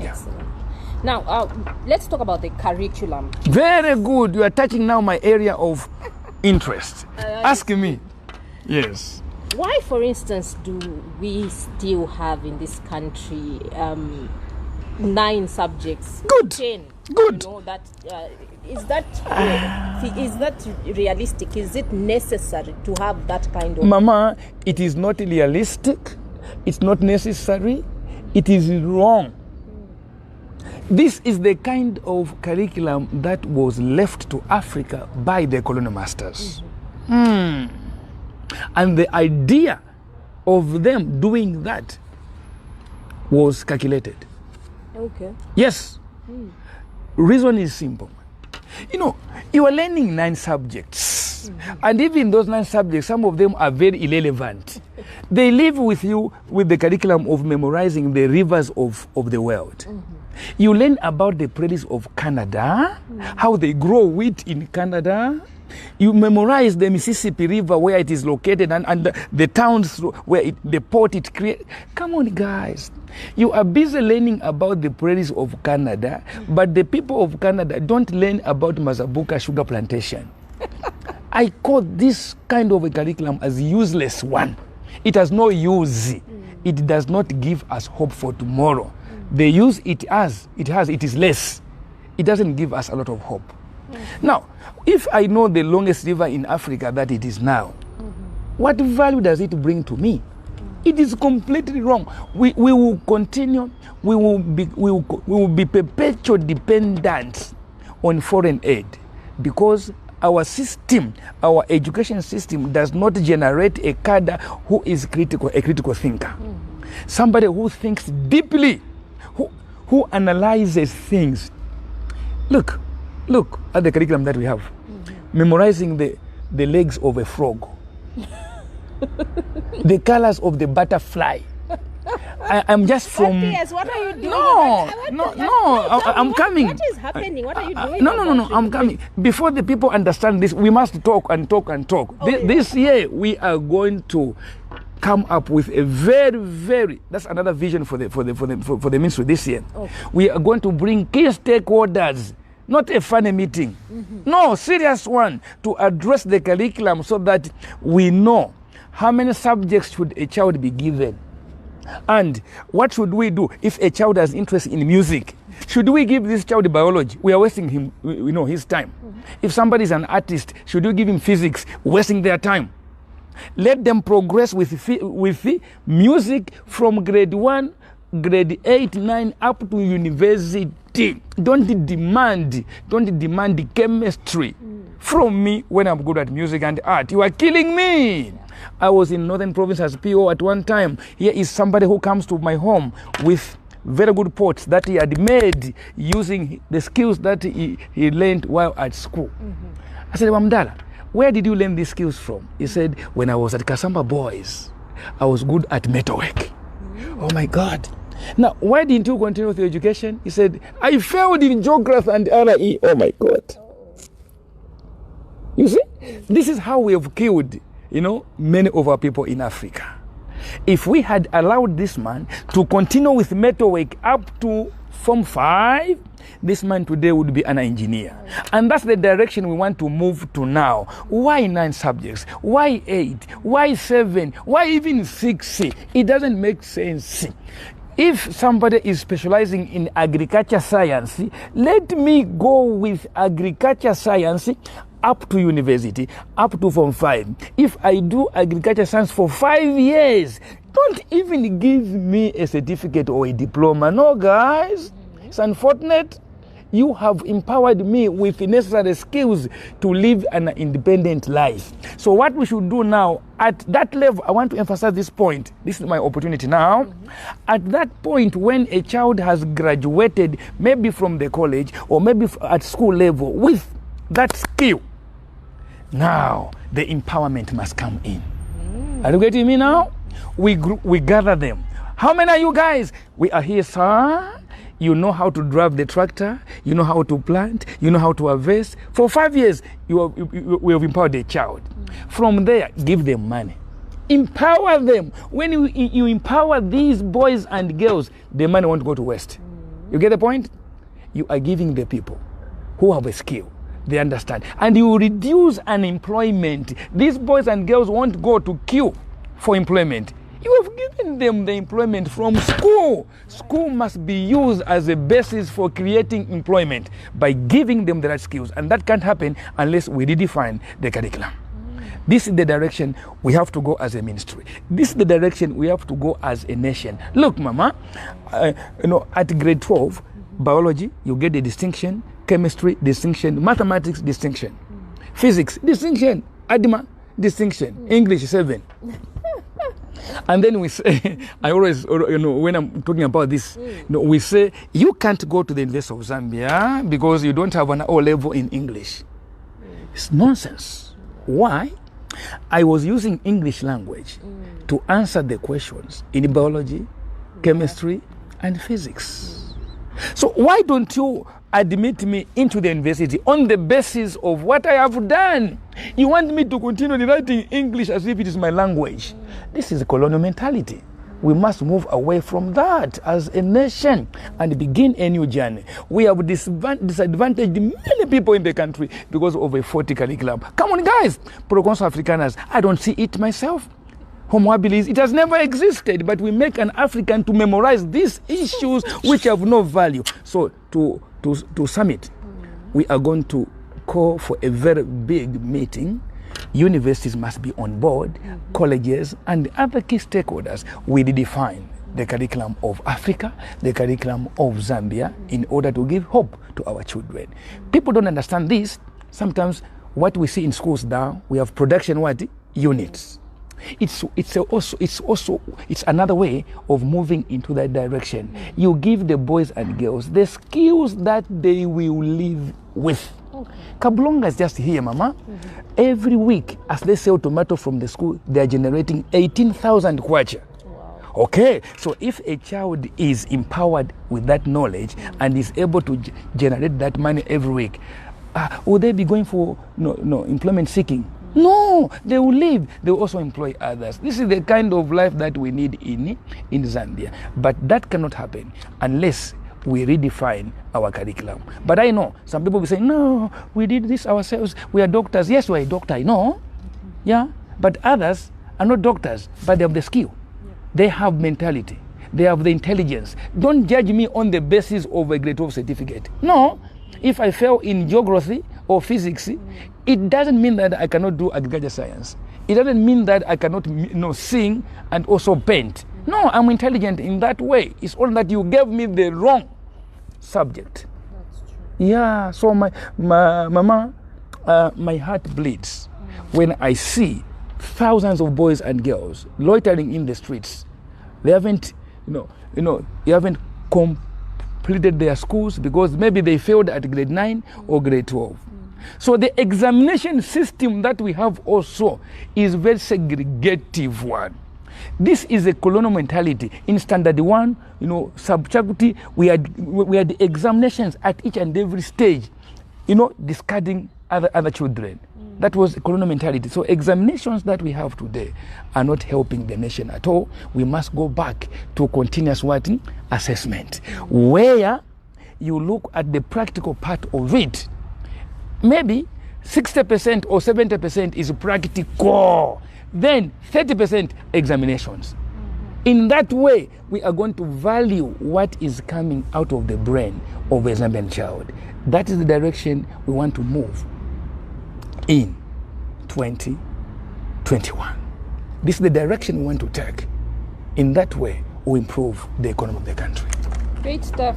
Excellent. Now, let's talk about the curriculum. Very good. You are touching now my area of interest. Ask me. Yes. Why, for instance, do we still have in this country 9 subjects? Good. 10. Good. You know, is that realistic? Is it necessary to have that kind of... Mama, it is not realistic. It's not necessary. It is wrong. This is the kind of curriculum that was left to Africa by the colonial masters. And the idea of them doing that was calculated. Okay. Yes. Reason is simple. You know, you are learning 9 subjects. And even those 9 subjects, some of them are very irrelevant. They live with you with the curriculum of memorizing the rivers of the world. You learn about the prairies of Canada, how they grow wheat in Canada. You memorize the Mississippi River, where it is located, and the towns where the port it creates. Come on, guys. You are busy learning about the prairies of Canada, but the people of Canada don't learn about Mazabuka sugar plantation. I call this kind of a curriculum as useless one. It has no use. It does not give us hope for tomorrow. The use it is less. It doesn't give us a lot of hope. Now, if I know the longest river in Africa that it is now, what value does it bring to me? It is completely wrong. We will continue. We will be perpetual dependent on foreign aid, because our system, our education system, does not generate a cadre who is a critical thinker, somebody who thinks deeply, who analyzes things. Look at the curriculum that we have. Memorizing the legs of a frog, the colors of the butterfly. I'm just from... What are you doing? No, I'm coming. What is happening? What are you doing? No, I'm coming. Before the people understand this, we must talk and talk and talk. This year, we are going to come up with a very, that's another vision for the ministry this year. Okay. We are going to bring key stakeholders, not a funny meeting, no, serious one, to address the curriculum so that we know how many subjects should a child be given, and what should we do if a child has interest in music. Should we give this child biology? We are wasting him, his time. If somebody is an artist, should we give him physics? Wasting their time. Let them progress with music from grade 1, grade 8, 9 up to university. Don't demand chemistry from me when I'm good at music and art. You are killing me. I was in Northern Province as PO at one time. Here is somebody who comes to my home with very good pots that he had made using the skills that he learned while at school. I said, Wamdala, where did you learn these skills from? He said, when I was at Kasamba Boys, I was good at metalwork. Oh my God. Now, why didn't you continue with your education? He said, I failed in geography and RE. Oh my God. You see, this is how we have killed, many of our people in Africa. If we had allowed this man to continue with metalwork up to Form 5, this man today would be an engineer. And that's the direction we want to move to now. Why 9 subjects? Why 8? Why 7? Why even 6? It doesn't make sense. If somebody is specializing in agriculture science, let me go with agriculture science up to university, up to Form 5. If I do agriculture science for 5 years, don't even give me a certificate or a diploma. No, guys, it's unfortunate. You have empowered me with the necessary skills to live an independent life. So what we should do now, at that level, I want to emphasize this point. This is my opportunity now. At that point, when a child has graduated, maybe from the college or maybe at school level with that skill, now the empowerment must come in. Are you getting me now? We gather them. How many are you guys? We are here, sir. You know how to drive the tractor. You know how to plant. You know how to harvest. For 5 years, we have empowered a child. From there, give them money. Empower them. When you empower these boys and girls, the money won't go to waste. You get the point? You are giving the people who have a skill, they understand. And you reduce unemployment. These boys and girls won't go to queue for employment. You have given them the employment from school. School must be used as a basis for creating employment by giving them the right skills. And that can't happen unless we redefine the curriculum. This is the direction we have to go as a ministry. This is the direction we have to go as a nation. Look, Mama, at grade 12, biology, you get the distinction. Chemistry, distinction. Mathematics, distinction. Physics, distinction. Adima, distinction. English, 7. And then we say, I always, when I'm talking about this, we say, you can't go to the University of Zambia because you don't have an O level in English. It's nonsense. Why? I was using English language to answer the questions in biology, chemistry, and physics. So why don't you admit me into the university on the basis of what I have done? You want me to continue writing English as if it is my language. This is a colonial mentality. We must move away from that as a nation and begin a new journey. We have disadvantaged many people in the country because of a faulty curriculum. Come on, guys. Proconsul Africaners, I don't see it myself. Homo habilis, it has never existed, but we make an African to memorize these issues which have no value. So to sum it, we are going to call for a very big meeting. Universities must be on board, colleges and other key stakeholders. We redefine the curriculum of Africa, the curriculum of Zambia, in order to give hope to our children. People don't understand this. Sometimes what we see in schools now, we have production units. It's another way of moving into that direction. You give the boys and girls the skills that they will live with. Kablonga is just here, Mama. Every week, as they sell tomato from the school, they are generating 18,000 kwacha. Wow. Okay, so if a child is empowered with that knowledge and is able to generate that money every week, will they be going for employment seeking? No, they will live. They will also employ others. This is the kind of life that we need in Zambia. But that cannot happen unless we redefine our curriculum. But I know some people will say, no, we did this ourselves. We are doctors. Yes, we are a doctor, I know. Yeah, but others are not doctors, but they have the skill. They have mentality. They have the intelligence. Don't judge me on the basis of a grade 12 certificate. No, if I fail in geography or physics, it doesn't mean that I cannot do agriculture science. It doesn't mean that I cannot sing and also paint. No, I'm intelligent in that way. It's only that you gave me the wrong subject. That's true. Yeah, so my mama, my heart bleeds when I see thousands of boys and girls loitering in the streets. They haven't, completed their schools because maybe they failed at grade 9 or grade 12. So the examination system that we have also is very segregative one. This is a colonial mentality. In standard 1, subjectivity, we had the examinations at each and every stage, discarding other children. That was a colonial mentality. So examinations that we have today are not helping the nation at all. We must go back to continuous assessment, where you look at the practical part of it. Maybe 60% or 70% is practical. Then 30% examinations. In that way, we are going to value what is coming out of the brain of a Zambian child. That is the direction we want to move in 2021. This is the direction we want to take. In that way, we improve the economy of the country. Great stuff.